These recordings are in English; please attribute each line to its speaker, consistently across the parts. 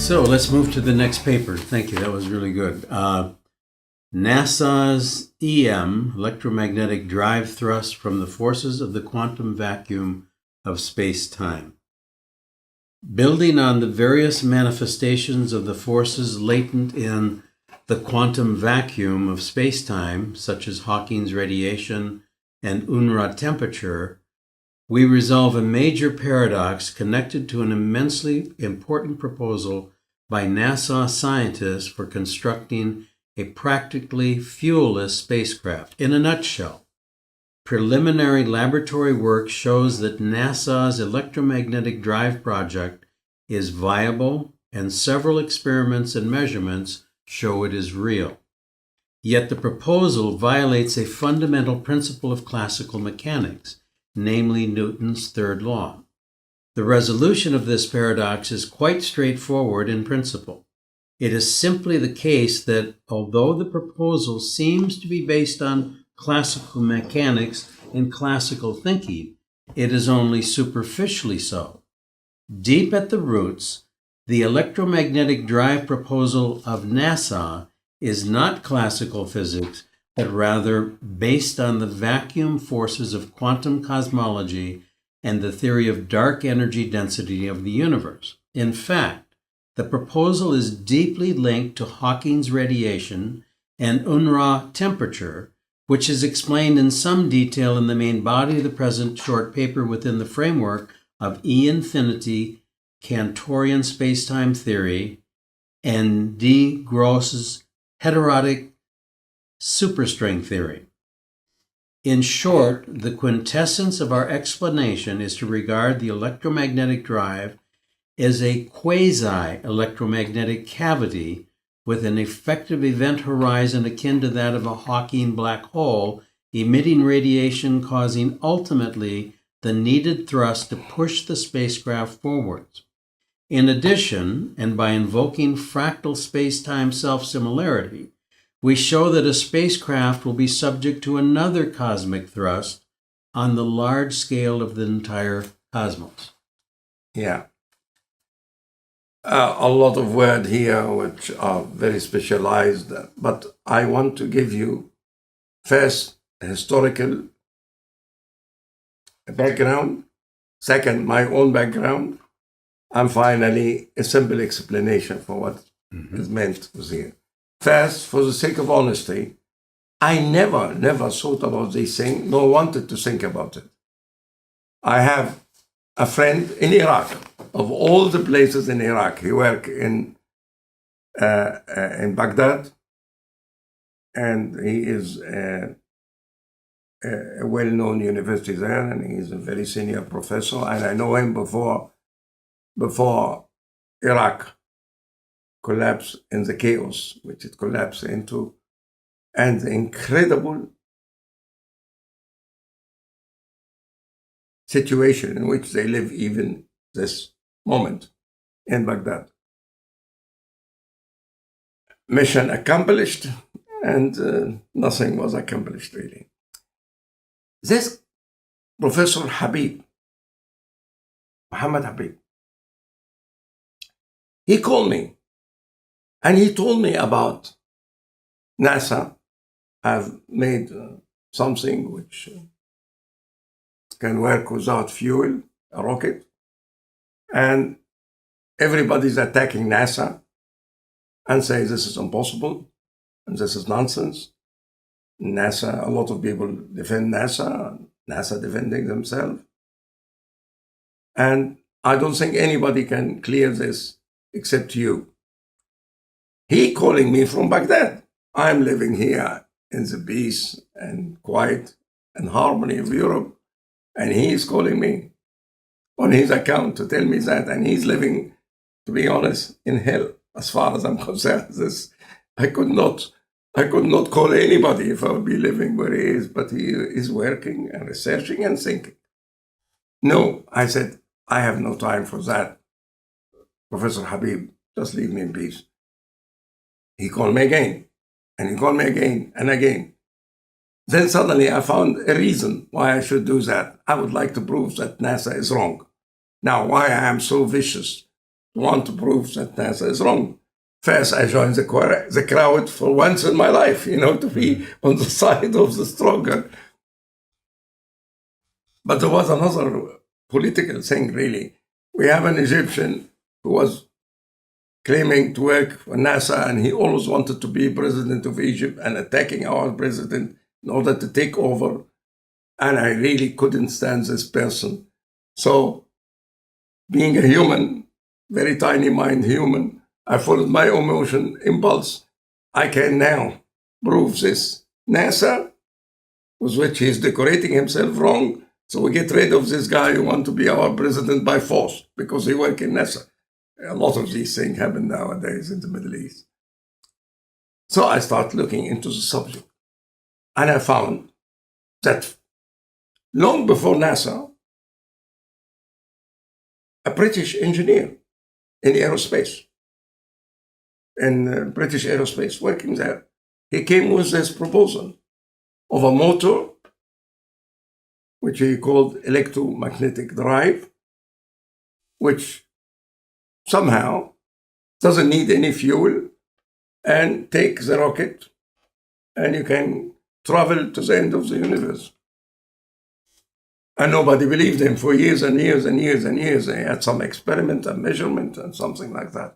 Speaker 1: So let's move to the next paper. Thank you. That was really good. NASA's EM, electromagnetic drive thrust from the forces of the quantum vacuum of space-time. Building on the various manifestations of the forces latent in the quantum vacuum of space-time, such as Hawking's radiation and Unruh temperature, we resolve a major paradox connected to an immensely important proposal by NASA scientists for constructing a practically fuelless spacecraft. In a nutshell, preliminary laboratory work shows that NASA's electromagnetic drive project is viable, and several experiments and measurements show it is real. Yet the proposal violates a fundamental principle of classical mechanics, namely Newton's third law. The resolution of this paradox is quite straightforward in principle. It is simply the case that although the proposal seems to be based on classical mechanics and classical thinking, it is only superficially so. Deep at the roots, the electromagnetic drive proposal of NASA is not classical physics, but rather based on the vacuum forces of quantum cosmology and the theory of dark energy density of the universe. In fact, the proposal is deeply linked to Hawking's radiation and Unruh temperature, which is explained in some detail in the main body of the present short paper within the framework of E-infinity Cantorian spacetime theory and de Gross's heterotic superstring theory. In short, the quintessence of our explanation is to regard the electromagnetic drive as a quasi-electromagnetic cavity with an effective event horizon akin to that of a Hawking black hole, emitting radiation causing ultimately the needed thrust to push the spacecraft forwards. In addition, and by invoking fractal space-time self-similarity, we show that a spacecraft will be subject to another cosmic thrust on the large scale of the entire cosmos.
Speaker 2: Yeah. A lot of words here which are very specialized, but I want to give you first a historical background, second my own background, and finally a simple explanation for what is meant here. First, for the sake of honesty, I never thought about this thing, nor wanted to think about it. I have a friend in Iraq, of all the places in Iraq. He worked in Baghdad, and he is a well-known university there, and he is a very senior professor, and I know him before Iraq collapse in the chaos which it collapsed into, and the incredible situation in which they live even this moment in Baghdad. Mission accomplished, and nothing was accomplished really. This Professor Habib, Mohamed Habib, he called me and he told me about NASA have made something which can work without fuel, a rocket, and everybody's attacking NASA and say this is impossible and this is nonsense. NASA, a lot of people defend NASA defending themselves. And I don't think anybody can clear this except you. He calling me from Baghdad. I'm living here in the peace and quiet and harmony of Europe, and he is calling me on his account to tell me that, and he's living, to be honest, in hell as far as I'm concerned. I could not call anybody if I would be living where he is, but he is working and researching and thinking. No, I said, I have no time for that. Professor Habib, just leave me in peace. He called me again, and he called me again and again. Then suddenly I found a reason why I should do that. I would like to prove that NASA is wrong. Now, why I am so vicious want to prove that NASA is wrong. First, I joined the crowd for once in my life, to be on the side of the stronger. But there was another political thing, really. We have an Egyptian who was claiming to work for NASA, and he always wanted to be president of Egypt and attacking our president in order to take over. And I really couldn't stand this person. So, being a human, very tiny mind human, I followed my emotion impulse. I can now prove this. NASA, with which he's decorating himself wrong, so we get rid of this guy who wants to be our president by force because he works in NASA. A lot of these things happen nowadays in the Middle East. So I started looking into the subject. And I found that long before NASA, a British engineer in aerospace, British aerospace, working there, he came with this proposal of a motor, which he called electromagnetic drive, which somehow doesn't need any fuel and take the rocket and you can travel to the end of the universe. And nobody believed him for years and years and years and years. They had some experiment and measurement and something like that.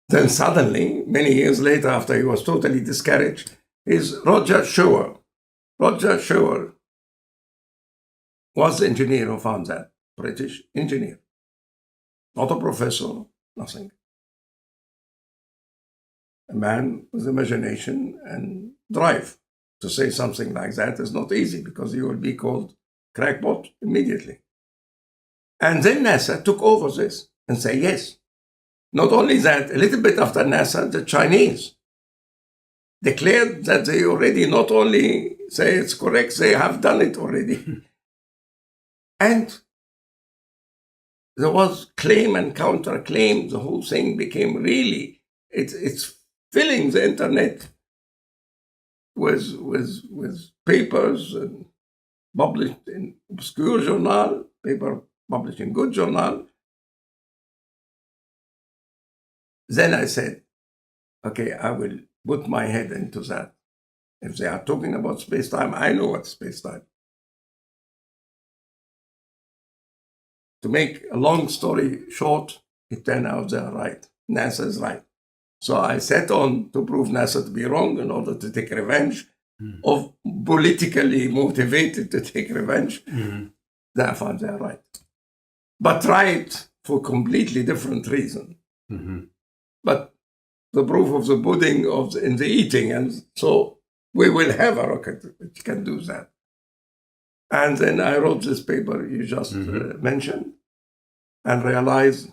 Speaker 2: Then suddenly, many years later, after he was totally discouraged, is Roger Shewar. Roger Shewar was the engineer who found that, British engineer. Not a professor, nothing. A man with imagination and drive. To say something like that is not easy because you will be called crackpot immediately. And then NASA took over this and said yes. Not only that, a little bit after NASA, the Chinese declared that they already not only say it's correct, they have done it already. And there was claim and counterclaim. The whole thing became really, it's filling the internet with papers and published in obscure journal, paper published in good journal. Then I said, okay, I will put my head into that. If they are talking about space-time, I know what's space-time. To make a long story short, it turned out they are right. NASA is right. So I set on to prove NASA to be wrong in order to take revenge, of politically motivated to take revenge. Then I found they are right. But right for completely different reason. But the proof of the pudding in the eating, and so we will have a rocket which can do that. And then I wrote this paper you just mentioned and realized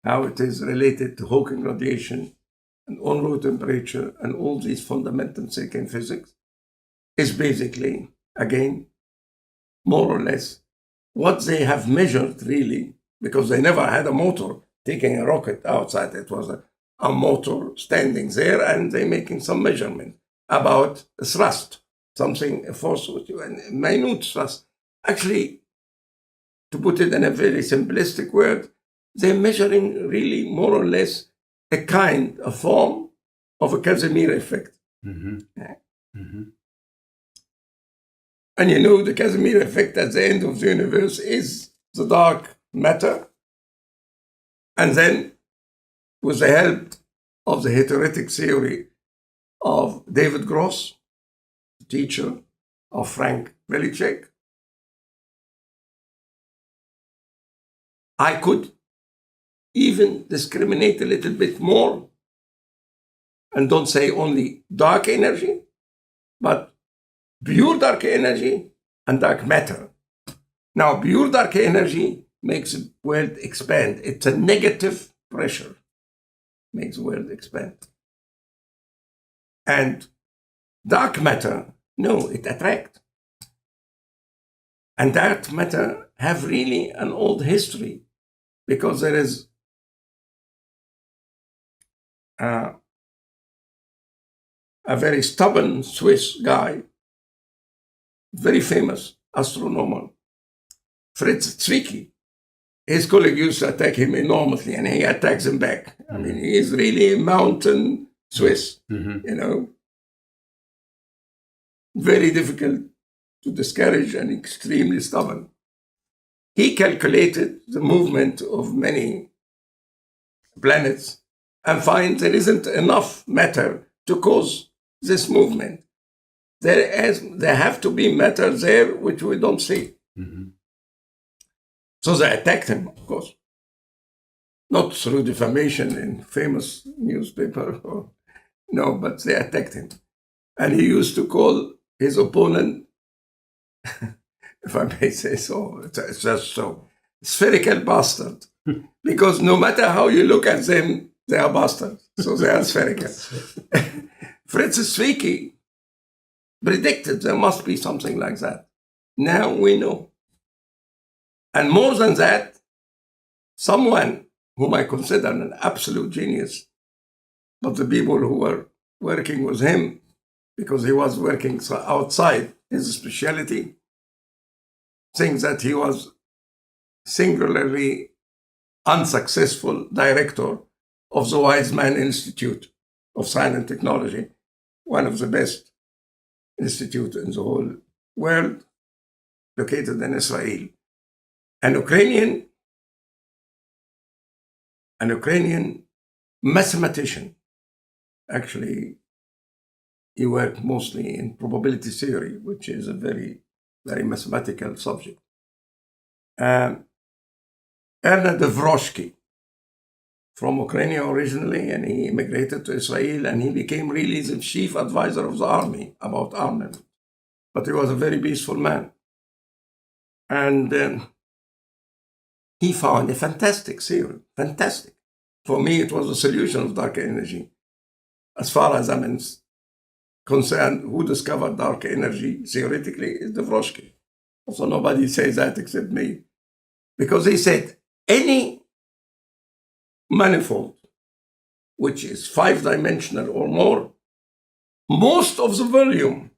Speaker 2: how it is related to Hawking radiation and on-route temperature and all these fundamentals in physics is basically, again, more or less what they have measured really, because they never had a motor taking a rocket outside. It was a motor standing there and they making some measurement about thrust, something, a force, a minute thrust. Actually, to put it in a very simplistic word, they're measuring really more or less a form of a Casimir effect. And the Casimir effect at the end of the universe is the dark matter. And then, with the help of the heterotic theory of David Gross, the teacher of Frank Veliček, I could even discriminate a little bit more and don't say only dark energy, but pure dark energy and dark matter. Now, pure dark energy makes the world expand. It's a negative pressure, makes the world expand. And dark matter, no, it attracts. And dark matter have really an old history because there is a very stubborn Swiss guy, very famous astronomer, Fritz Zwicky. his colleague used to attack him enormously, and he attacks him back. I mean, he is really mountain Swiss, you know, very difficult to discourage and extremely stubborn. He calculated the movement of many planets and finds there isn't enough matter to cause this movement. There have to be matter there which we don't see. So they attacked him, of course. Not through defamation in famous newspaper, no, but they attacked him. And he used to call his opponent, if I may say so, it's just so, spherical bastard. Because no matter how you look at them, they are bastards. So they are spherical. Fritz Zwicky predicted there must be something like that. Now we know. And more than that, someone whom I consider an absolute genius, but the people who were working with him, because he was working outside his specialty, think that he was singularly unsuccessful director of the Weizmann Institute of Science and Technology, one of the best institutes in the whole world, located in Israel. An Ukrainian mathematician. Actually, he worked mostly in probability theory, which is a very, very mathematical subject. Ernest Dvorsky, from Ukraine originally, and he immigrated to Israel, and he became really the chief advisor of the army about armament. But he was a very peaceful man. And he found a fantastic theory, fantastic. For me, it was a solution of dark energy. As far as I'm concerned, who discovered dark energy theoretically is Dvorsky. So nobody says that except me. Because he said any manifold which is 5-dimensional or more, most of the volume,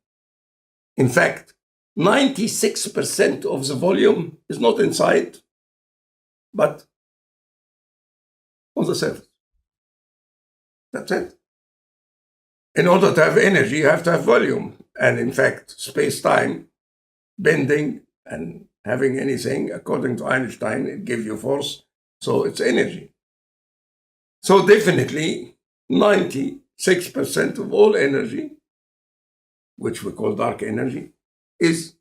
Speaker 2: in fact, 96% of the volume is not inside, but on the surface. That's it. In order to have energy, you have to have volume. And in fact, space-time, bending, and having anything, according to Einstein, it gives you force, so it's energy. So definitely, 96% of all energy, which we call dark energy, is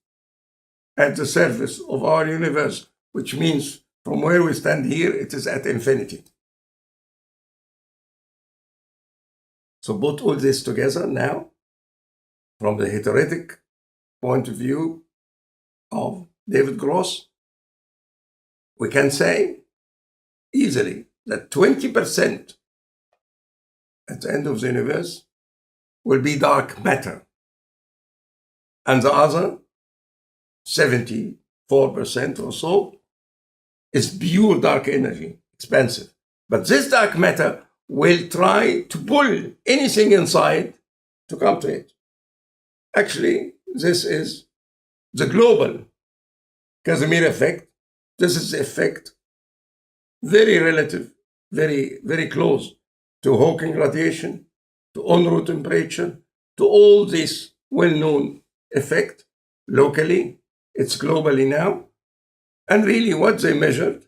Speaker 2: at the surface of our universe, which means from where we stand here, it is at infinity. So put all this together now, from the heterotic point of view of David Gross, we can say easily that 20% at the end of the universe will be dark matter. And the other 74% or so is pure dark energy, expansive. But this dark matter will try to pull anything inside to come to it. Actually, this is the global Casimir effect. This is the effect, very relative, very, very close to Hawking radiation, to en-route temperature, to all this well-known effect locally. It's globally now. And really what they measured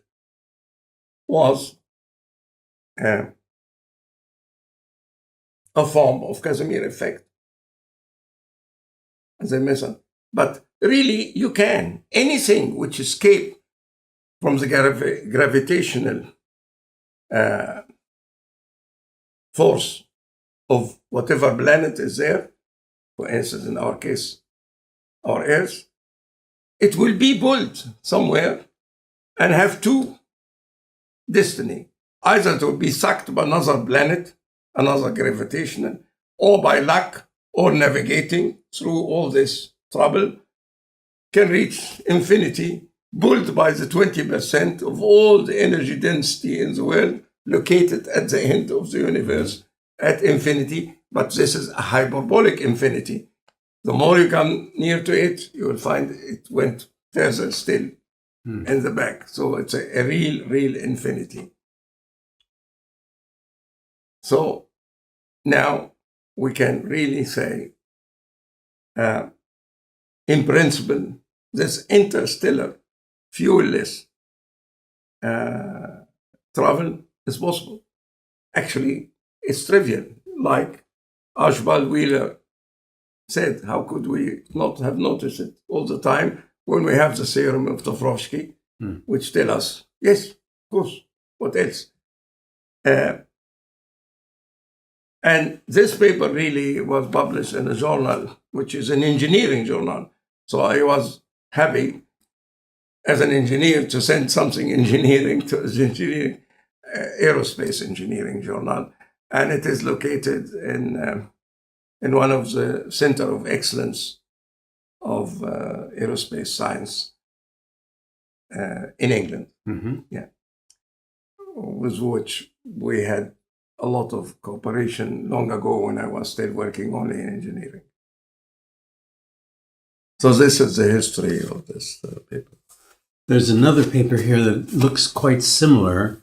Speaker 2: was a form of Casimir effect, as I mentioned. But really, you can. Anything which escapes from the gravitational force of whatever planet is there, for instance, in our case, our Earth, it will be pulled somewhere and have two destiny. Either to be sucked by another planet, another gravitational, or by luck, or navigating through all this trouble, can reach infinity, pulled by the 20% of all the energy density in the world located at the end of the universe at infinity. But this is a hyperbolic infinity. The more you come near to it, you will find it went further still. in the back. So it's a real infinity. So now we can really say, in principle, this interstellar, fuelless travel is possible. Actually, it's trivial. Like Archibald Wheeler said, how could we not have noticed it all the time when we have the theorem of Tofrovsky, which tell us, yes, of course, what else? And this paper really was published in a journal, which is an engineering journal. So I was happy as an engineer to send something engineering to the aerospace engineering journal. And it is located in one of the center of excellence of aerospace science in England. Yeah, with which we had a lot of cooperation long ago when I was still working only in engineering. So this is the history of this paper.
Speaker 1: There's another paper here that looks quite similar.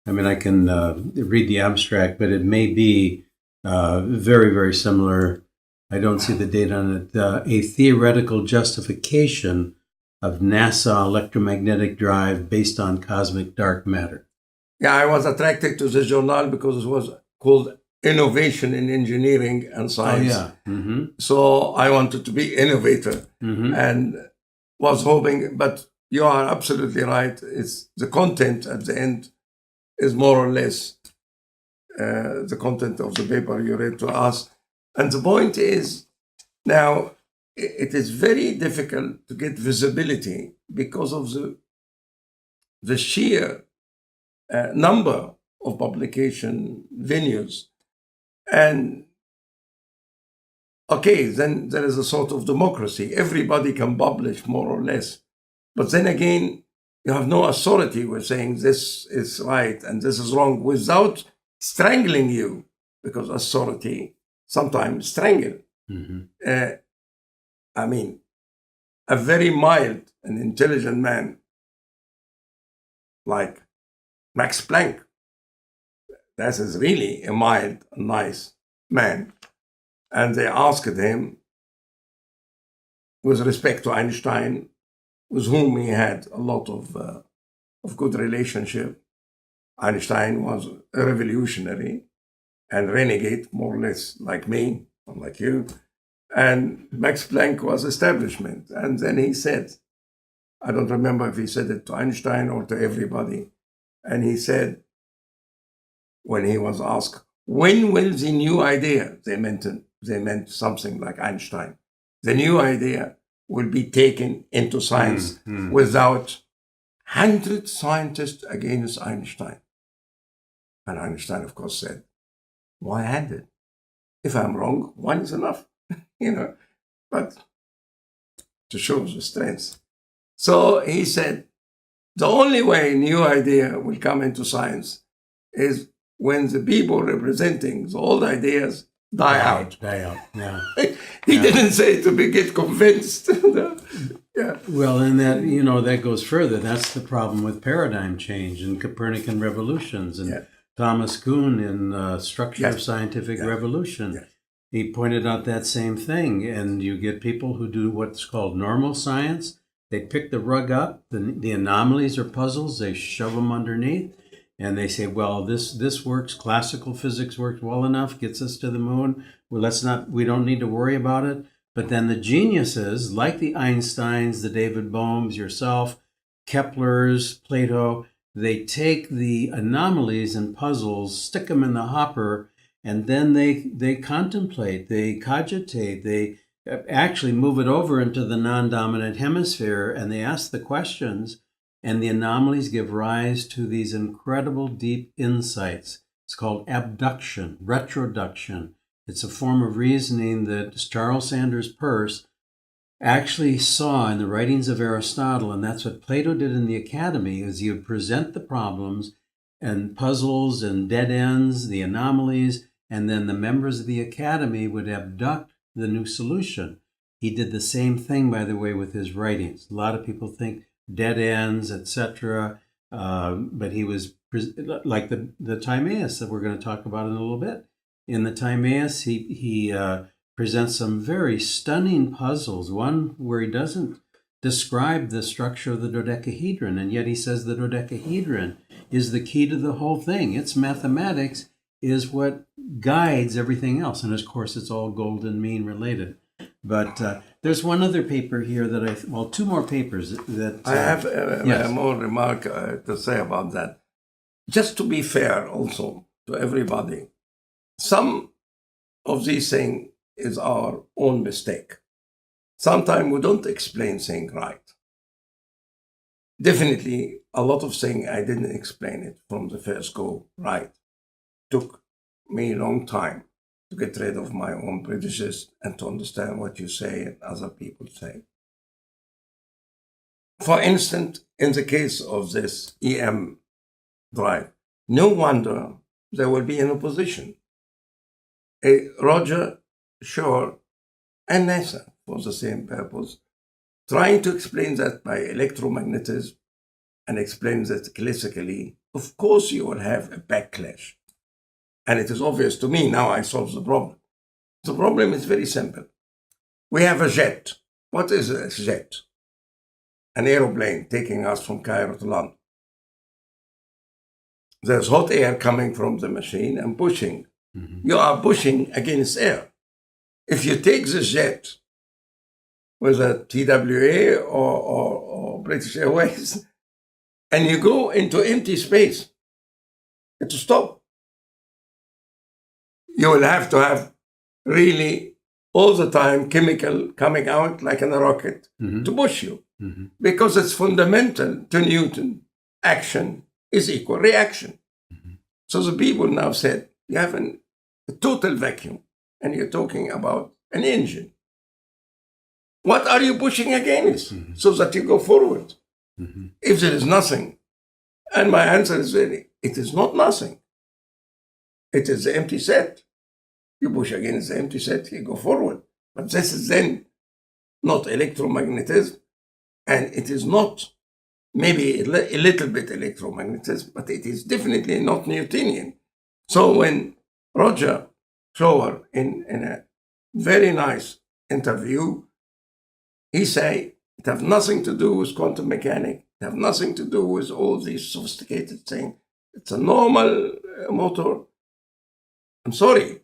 Speaker 1: I mean, I can read the abstract, but it may be very, very similar. I don't see the date on it. A theoretical justification of NASA electromagnetic drive based on cosmic dark matter.
Speaker 2: Yeah, I was attracted to this journal because it was called Innovation in Engineering and Science.
Speaker 1: Oh, yeah.
Speaker 2: So I wanted to be innovator and was hoping, but you are absolutely right. It's the content at the end is more or less the content of the paper you read to us. And the point is, now it is very difficult to get visibility because of the sheer number of publication venues. And okay, then there is a sort of democracy. Everybody can publish more or less. But then again, you have no authority with saying this is right and this is wrong without strangling you, because authority sometimes strangle. I mean, a very mild and intelligent man like Max Planck, that is really a mild, nice man. And they asked him, with respect to Einstein, with whom he had a lot of good relationship. Einstein was a revolutionary and renegade, more or less like me, or like you. And Max Planck was establishment. And then he said, I don't remember if he said it to Einstein or to everybody. And he said, when he was asked, when will the new idea, they meant something like Einstein, the new idea will be taken into science without 100 scientists against Einstein. And Einstein, of course, said, why 100? If I'm wrong, one is enough, but to show the strength. So he said, the only way new idea will come into science is when the people representing the old ideas die out.
Speaker 1: Yeah.
Speaker 2: He didn't say to get convinced. Yeah.
Speaker 1: Well, and that, that goes further. That's the problem with paradigm change and Copernican revolutions and Thomas Kuhn in Structure of Scientific Revolution.
Speaker 2: Yes.
Speaker 1: He pointed out that same thing. And you get people who do what's called normal science. They pick the rug up, the anomalies or puzzles, they shove them underneath. And they say, well, this works. Classical physics works well enough, gets us to the moon. Well, we don't need to worry about it. But then the geniuses, like the Einsteins, the David Bohms, yourself, Kepler's, Plato, they take the anomalies and puzzles, stick them in the hopper, and then they contemplate, they cogitate, they actually move it over into the non-dominant hemisphere, and they ask the questions. And the anomalies give rise to these incredible deep insights. It's called abduction, retroduction. It's a form of reasoning that Charles Sanders Peirce actually saw in the writings of Aristotle, and that's what Plato did in the academy, is he would present the problems and puzzles and dead ends, the anomalies, and then the members of the academy would abduct the new solution. He did the same thing, by the way, with his writings. A lot of people think, dead ends, etc. But he was like the Timaeus that we're going to talk about in a little bit. In the Timaeus, he presents some very stunning puzzles. One where he doesn't describe the structure of the dodecahedron, and yet he says the dodecahedron is the key to the whole thing. Its mathematics is what guides everything else, and of course it's all golden mean related. But there's one other paper here that two more papers that
Speaker 2: I have
Speaker 1: yes.
Speaker 2: a more remark to say about that. Just to be fair also to everybody, some of these things is our own mistake. Sometimes we don't explain things right. Definitely, a lot of things I didn't explain it from the first go right. Took me a long time to get rid of my own prejudice and to understand what you say and other people say. For instance, in the case of this EM drive, no wonder there will be an opposition. Roger Shore and NASA, for the same purpose, trying to explain that by electromagnetism and explain that classically, of course you will have a backlash. And it is obvious to me now I solve the problem. The problem is very simple. We have a jet. What is a jet? An aeroplane taking us from Cairo to London. There's hot air coming from the machine and pushing. Mm-hmm. You are pushing against air. If you take the jet with a TWA or British Airways and you go into empty space, it will stop. You will have to have really all the time chemical coming out like in a rocket mm-hmm. to push you. Mm-hmm. Because it's fundamental to Newton. Action is equal reaction. Mm-hmm. So the people now said, you have a total vacuum and you're talking about an engine. What are you pushing against mm-hmm. so that you go forward? Mm-hmm. If there is nothing, and my answer is it is not nothing. It is the empty set. You push against the empty set, you go forward. But this is then not electromagnetism, and it is not maybe a little bit electromagnetism, but it is definitely not Newtonian. So when Roger Shore, in a very nice interview, he say it have nothing to do with quantum mechanics, it have nothing to do with all these sophisticated things. It's a normal motor. I'm sorry.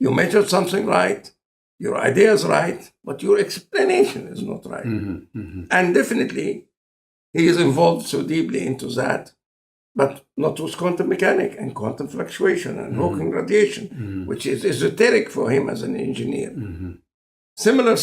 Speaker 2: You measured something right, your idea is right, but your explanation is not right. Mm-hmm, mm-hmm. And definitely, he is involved so deeply into that, but not with quantum mechanics and quantum fluctuation and Hawking mm-hmm. radiation, mm-hmm. which is esoteric for him as an engineer. Mm-hmm. Similar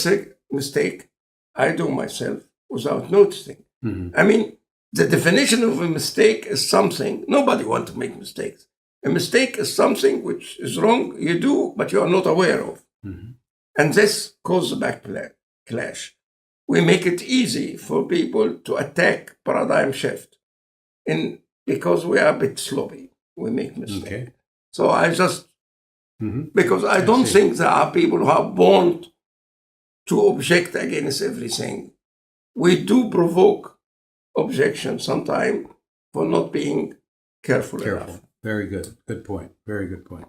Speaker 2: mistake I do myself without noticing. Mm-hmm. I mean, the definition of a mistake is something, nobody wants to make mistakes. A mistake is something which is wrong, you do, but you are not aware of. Mm-hmm. And this causes a backlash. We make it easy for people to attack paradigm shift because we are a bit sloppy. We make mistakes. Okay. So I just, mm-hmm. because I don't think there are people who are born to object against everything. We do provoke objection sometimes for not being careful enough.
Speaker 1: Very good. Good point. Very good point.